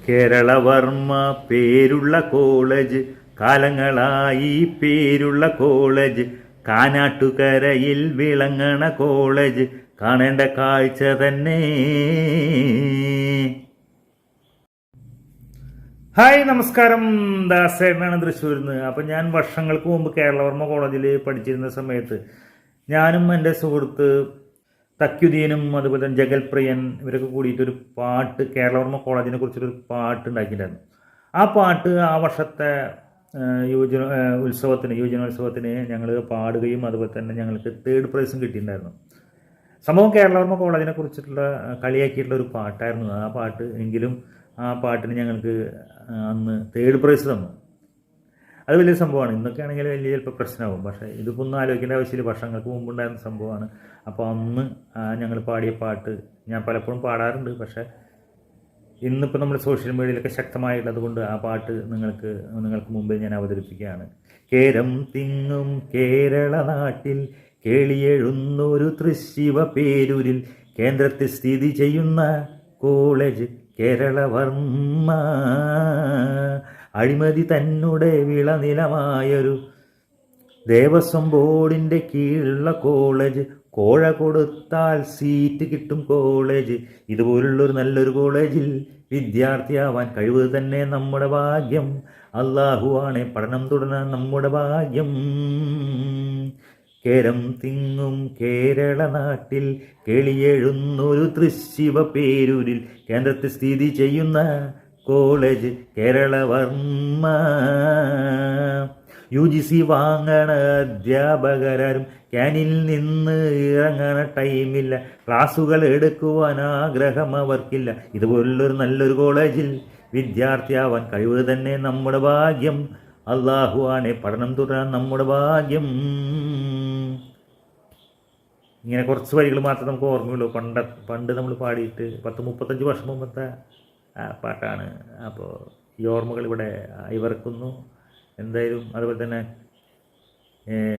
കേരളവർമ്മ പേരുള്ള കോളേജ്, കാലങ്ങളായി പേരുള്ള കോളേജ്, കാനാട്ടുകരയിൽ വിളങ്ങണ കോളേജ്, കാണേണ്ട കാഴ്ച തന്നെ. ഹായ്, നമസ്കാരം. ദാസേട്ടനാണ് തൃശ്ശൂരിൽ നിന്ന്. അപ്പം ഞാൻ വർഷങ്ങൾക്ക് മുമ്പ് കേരളവർമ്മ കോളേജിൽ പഠിച്ചിരുന്ന സമയത്ത് ഞാനും എൻ്റെ സുഹൃത്ത് തക്യുദ്ദീനും അതുപോലെ തന്നെ ജഗൽപ്രിയൻ ഇവരൊക്കെ കൂടിയിട്ടൊരു പാട്ട്, കേരളവർമ്മ കോളേജിനെ കുറിച്ചൊരു പാട്ട് ഉണ്ടാക്കിയിട്ടുണ്ടായിരുന്നു. ആ പാട്ട് ആ വർഷത്തെ യുവജനോത്സവത്തിന് ഞങ്ങൾ പാടുകയും അതുപോലെ തന്നെ ഞങ്ങൾക്ക് 3rd പ്രൈസും കിട്ടിയിട്ടുണ്ടായിരുന്നു. സംഭവം കേരളവർമ്മ കോളേജിനെ കുറിച്ചിട്ടുള്ള കളിയാക്കിയിട്ടുള്ള ഒരു പാട്ടായിരുന്നു ആ പാട്ട്. എങ്കിലും ആ പാട്ടിന് ഞങ്ങൾക്ക് അന്ന് 3rd പ്രൈസ് തന്നു. അത് വലിയ സംഭവമാണ്. ഇന്നൊക്കെ ആണെങ്കിൽ വലിയ ചിലപ്പോൾ പ്രശ്നമാകും. പക്ഷേ ഇതിപ്പോൾ ഒന്നും ആലോചിക്കേണ്ട ആവശ്യമില്ല. വർഷങ്ങൾക്ക് മുമ്പുണ്ടായിരുന്ന സംഭവമാണ്. അപ്പോൾ അന്ന് ഞങ്ങൾ പാടിയ പാട്ട് ഞാൻ പലപ്പോഴും പാടാറുണ്ട്. പക്ഷേ ഇന്നിപ്പോൾ നമ്മൾ സോഷ്യൽ മീഡിയയിലൊക്കെ ശക്തമായിട്ടുള്ളത് കൊണ്ട് ആ പാട്ട് നിങ്ങൾക്ക് മുമ്പിൽ ഞാൻ അവതരിപ്പിക്കുകയാണ്. കേരം തിങ്ങും കേരള നാട്ടിൽ കേളിയെഴുന്നൊരു തൃശ്ശിവ പേരൂരിൽ കേന്ദ്രത്തിൽ സ്ഥിതി ചെയ്യുന്ന കോളേജ് കേരളവർമ്മ, അഴിമതി തന്നുടെ വിളനിലമായൊരു ദേവസ്വം ബോർഡിൻ്റെ കീഴിലുള്ള കോളേജ്, കോഴ കൊടുത്താൽ സീറ്റ് കിട്ടും കോളേജ്, ഇതുപോലുള്ളൊരു നല്ലൊരു കോളേജിൽ വിദ്യാർത്ഥിയാവാൻ കഴിവ് തന്നെ നമ്മുടെ ഭാഗ്യം, അല്ലാഹുവാണെ പഠനം തുടരാൻ നമ്മുടെ ഭാഗ്യം. കേരം തിങ്ങും കേരള നാട്ടിൽ കേളിയെഴുന്നൊരു തൃശ്ശിവ പേരൂരിൽ കേന്ദ്രത്തിൽ സ്ഥിതി ചെയ്യുന്ന കോളേജ് കേരളവർമ്മ. UGC വാങ്ങണ അധ്യാപകരാരും ക്യാനിൽ നിന്ന് ഇറങ്ങണ ടൈമില്ല, ക്ലാസുകൾ എടുക്കുവാൻ ആഗ്രഹം അവർക്കില്ല, ഇതുപോലുള്ളൊരു നല്ലൊരു കോളേജിൽ വിദ്യാർത്ഥിയാവാൻ കഴിവ് തന്നെ നമ്മുടെ ഭാഗ്യം, അല്ലാഹു ആണെ പഠനം തുടരാൻ നമ്മുടെ ഭാഗ്യം. ഇങ്ങനെ കുറച്ച് വരികൾ മാത്രമേ നമുക്ക് ഓർമ്മയുള്ളൂ. പണ്ട് നമ്മൾ പാടിയിട്ട് 10-35 വർഷം മുമ്പത്തെ പാട്ടാണ്. അപ്പോൾ ഈ ഓർമ്മകൾ ഇവിടെ ഇവർക്കുന്നു. എന്തായാലും അതുപോലെ തന്നെ